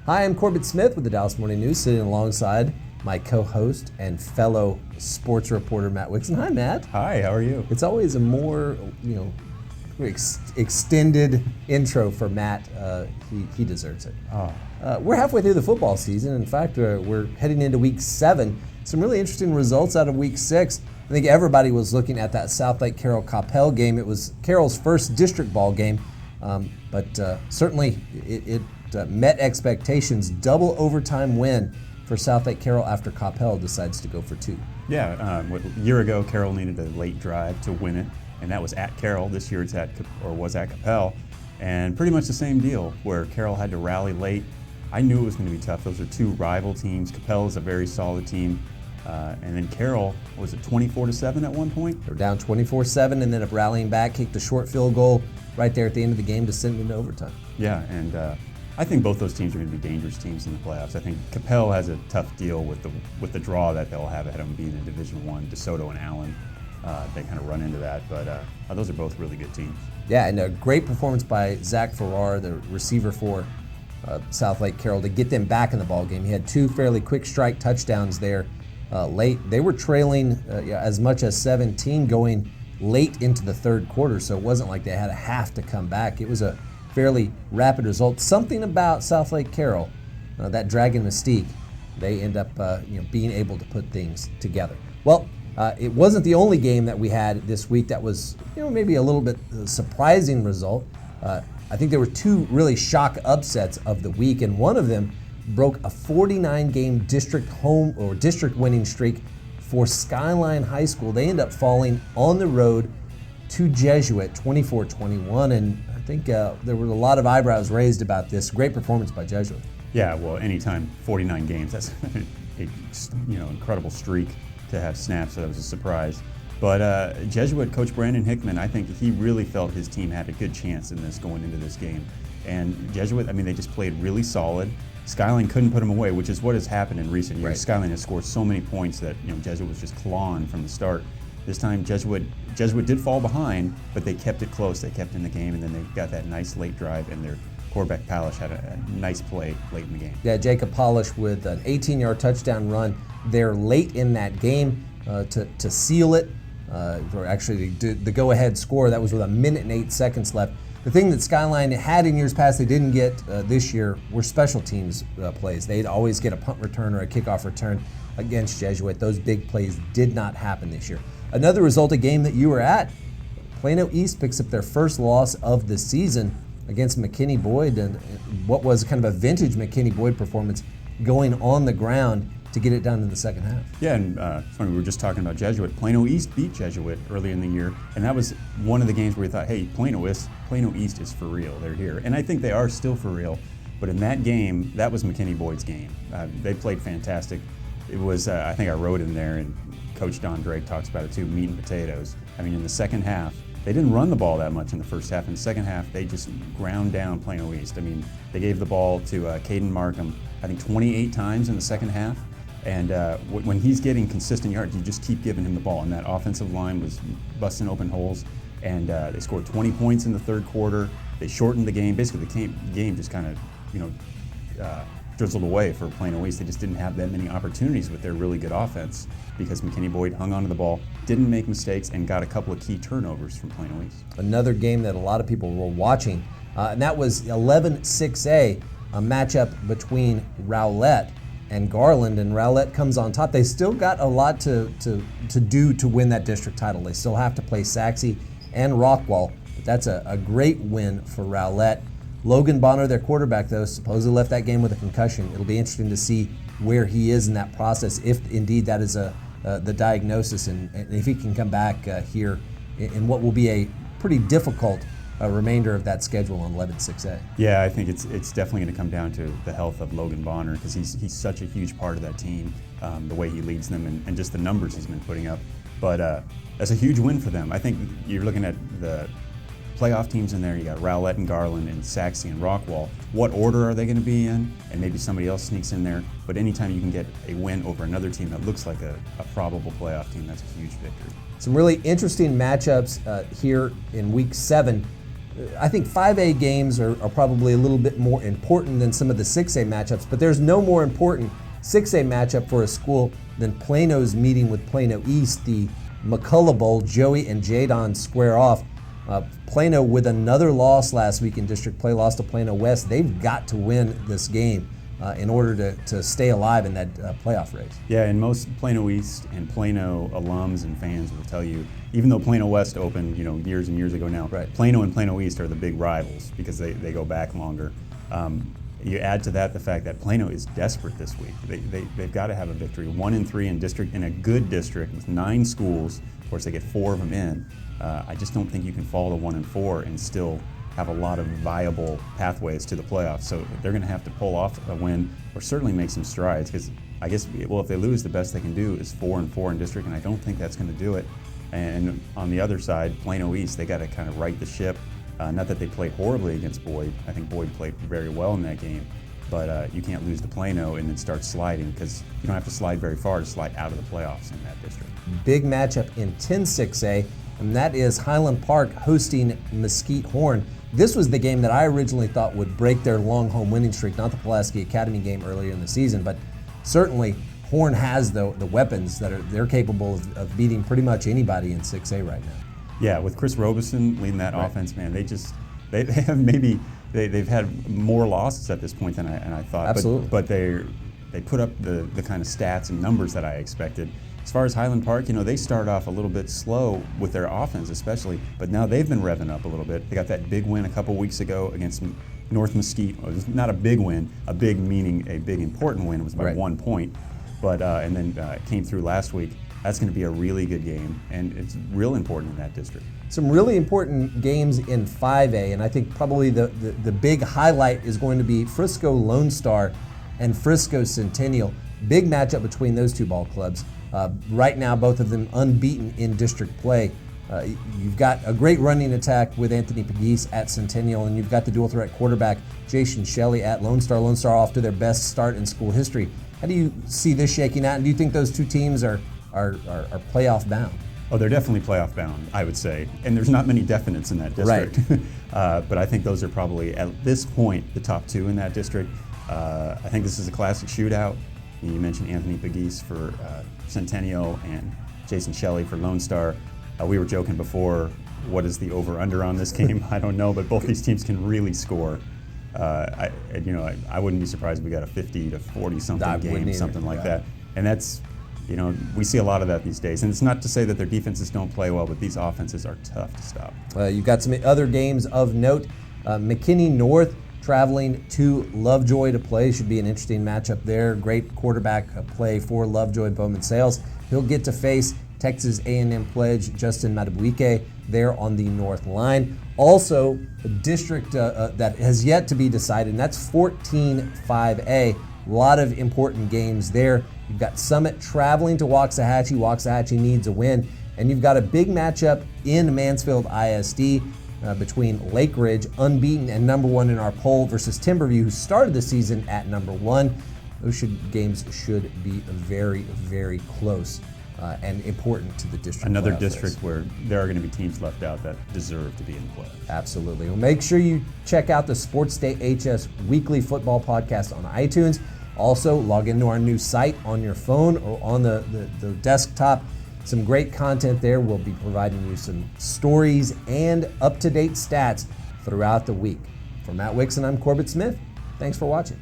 Hi, I'm Corbett Smith with the Dallas Morning News, sitting alongside my co-host and fellow sports reporter, Matt Wixon. Hi, Matt. Hi, how are you? It's always a more, extended intro for Matt. He deserves it. We're halfway through the football season. In fact, we're heading into week 7. Some really interesting results out of week 6. I think everybody was looking at that South Lake Carroll-Coppell game. It was Carroll's first district ball game, but certainly it met expectations. Double overtime win for South Lake Carroll after Coppell decides to go for 2. Yeah, a year ago, Carroll needed a late drive to win it, and that was at Carroll. This year it's was at Coppell, and pretty much the same deal where Carroll had to rally late. I knew it was going to be tough. Those are two rival teams. Coppell is a very solid team. And then Carroll, was it 24-7 at one point? They were down 24-7 and ended up rallying back, kicked a short field goal right there at the end of the game to send it into overtime. Yeah, and I think both those teams are going to be dangerous teams in the playoffs. I think Coppell has a tough deal with the draw that they'll have ahead of them being in Division I. DeSoto and Allen, they kind of run into that, but those are both really good teams. Yeah, and a great performance by Zach Farrar, the receiver for South Lake Carroll, to get them back in the ball game. He had 2 fairly quick strike touchdowns there. Late. They were trailing as much as 17 going late into the third quarter, so it wasn't like they had a half to come back. It was a fairly rapid result. Something about South Lake Carroll, that Dragon mystique, they end up being able to put things together. Well, it wasn't the only game that we had this week that was maybe a little bit surprising result. I think there were 2 really shock upsets of the week, and one of them broke a 49-game district winning streak for Skyline High School. They end up falling on the road to Jesuit 24-21, and I think there were a lot of eyebrows raised about this. Great performance by Jesuit. Yeah, well, anytime 49 games, that's an incredible streak to have snapped, so that was a surprise. But Jesuit coach Brandon Hickman, I think he really felt his team had a good chance in this going into this game. And Jesuit, they just played really solid. Skyline couldn't put them away, which is what has happened in recent years. Right. Skyline has scored so many points that Jesuit was just clawing from the start. This time Jesuit did fall behind, but they kept it close. They kept in the game, and then they got that nice late drive, and their quarterback Polish had a nice play late in the game. Yeah, Jacob Polish with an 18-yard touchdown run there late in that game to seal it, or actually the go-ahead score. That was with 1 minute and 8 seconds left. The thing that Skyline had in years past they didn't get this year were special teams plays. They'd always get a punt return or a kickoff return against Jesuit. Those big plays did not happen this year. Another result, a game that you were at, Plano East picks up their first loss of the season against McKinney Boyd, and what was kind of a vintage McKinney Boyd performance, going on the ground to get it done in the second half. Yeah, and it's funny, we were just talking about Jesuit. Plano East beat Jesuit early in the year, and that was one of the games where we thought, hey, Plano East is for real. They're here. And I think they are still for real. But in that game, that was McKinney Boyd's game. They played fantastic. It was, I think I wrote in there, and Coach Don Drake talks about it too, meat and potatoes. In the second half, they didn't run the ball that much in the first half. In the second half, they just ground down Plano East. They gave the ball to Caden Markham, I think 28 times in the second half. And when he's getting consistent yards, you just keep giving him the ball. And that offensive line was busting open holes. And they scored 20 points in the third quarter. They shortened the game. Basically, the game just kind of, drizzled away for Plano East. They just didn't have that many opportunities with their really good offense because McKinney Boyd hung onto the ball, didn't make mistakes, and got a couple of key turnovers from Plano East. Another game that a lot of people were watching, and that was 11-6A, a matchup between Rowlett and Garland, and Rowlett comes on top. They still got a lot to do to win that district title. They still have to play Saxe and Rockwall, but that's a great win for Rowlett. Logan Bonner, their quarterback, though, supposedly left that game with a concussion. It'll be interesting to see where he is in that process, if indeed that is the diagnosis, and if he can come back here in what will be a pretty difficult remainder of that schedule on 11-6A. Yeah, I think it's definitely going to come down to the health of Logan Bonner, because he's such a huge part of that team, the way he leads them and just the numbers he's been putting up. But that's a huge win for them. I think you're looking at the playoff teams in there. You got Rowlett and Garland and Saxe and Rockwall. What order are they going to be in? And maybe somebody else sneaks in there. But anytime you can get a win over another team that looks like a probable playoff team, that's a huge victory. Some really interesting matchups here in Week 7. I think 5A games are probably a little bit more important than some of the 6A matchups, but there's no more important 6A matchup for a school than Plano's meeting with Plano East. The McCullough Bowl, Joey and Jadon square off. Plano with another loss last week in district play, lost to Plano West. They've got to win this game in order to stay alive in that playoff race. Yeah, and most Plano East and Plano alums and fans will tell you, even though Plano West opened, years and years ago now, right, Plano and Plano East are the big rivals because they go back longer. You add to that the fact that Plano is desperate this week. They've got to have a victory. 1-3 in district, in a good district with 9 schools. Of course, they get 4 of them in. I just don't think you can fall to 1-4 and still have a lot of viable pathways to the playoffs. So they're going to have to pull off a win or certainly make some strides, because I guess, if they lose, the best they can do is 4-4 in district, and I don't think that's going to do it. And on the other side, Plano East, they got to kind of right the ship. Not that they played horribly against Boyd. I think Boyd played very well in that game. But you can't lose to Plano and then start sliding, because you don't have to slide very far to slide out of the playoffs in that district. Big matchup in 10-6A, and that is Highland Park hosting Mesquite Horn. This was the game that I originally thought would break their long home winning streak, not the Pulaski Academy game earlier in the season, but certainly Horn has the weapons that they're capable of beating pretty much anybody in 6A right now. Yeah, with Chris Robeson leading that offense, man, they've had more losses at this point than I thought. Absolutely. But they put up the kind of stats and numbers that I expected. As far as Highland Park, they started off a little bit slow with their offense especially, but now they've been revving up a little bit. They got that big win a couple weeks ago against North Mesquite. Well, it was not a big win, a big meaning a big important win. It was by 1 point, but and then it came through last week. That's going to be a really good game, and it's real important in that district. Some really important games in 5A, and I think probably the big highlight is going to be Frisco Lone Star and Frisco Centennial. Big matchup between those two ball clubs. Right now, both of them unbeaten in district play. You've got a great running attack with Anthony Pegues at Centennial, and you've got the dual threat quarterback Jason Shelley at Lone Star. Lone Star off to their best start in school history. How do you see this shaking out, and do you think those two teams are playoff bound? Oh, they're definitely playoff bound, I would say. And there's not many definites in that district. Right. But I think those are probably, at this point, the top 2 in that district. I think this is a classic shootout. You mentioned Anthony Pegues for Centennial and Jason Shelley for Lone Star. We were joking before, what is the over-under on this game? I don't know, but both these teams can really score. I wouldn't be surprised if we got a 50 to 40 something game, something like that. And that's, we see a lot of that these days. And it's not to say that their defenses don't play well, but these offenses are tough to stop. You've got some other games of note. McKinney North traveling to Lovejoy to play. Should be an interesting matchup there. Great quarterback play for Lovejoy, Bowman Sales. He'll get to face Texas A&M pledge Justin Matabuike there on the north line. Also, a district that has yet to be decided, and that's 14-5A. A lot of important games there. You've got Summit traveling to Waxahachie. Waxahachie needs a win. And you've got a big matchup in Mansfield ISD between Lake Ridge, unbeaten and number 1 in our poll, versus Timberview, who started the season at number 1. Those games should be very, very close and important to the district. Another district where there are going to be teams left out that deserve to be in the playoffs. Absolutely. Well, make sure you check out the SportsDayHS weekly football podcast on iTunes. Also, log into our new site on your phone or on the desktop. Some great content there. We'll be providing you some stories and up-to-date stats throughout the week. For Matt Wixon, I'm Corbett Smith. Thanks for watching.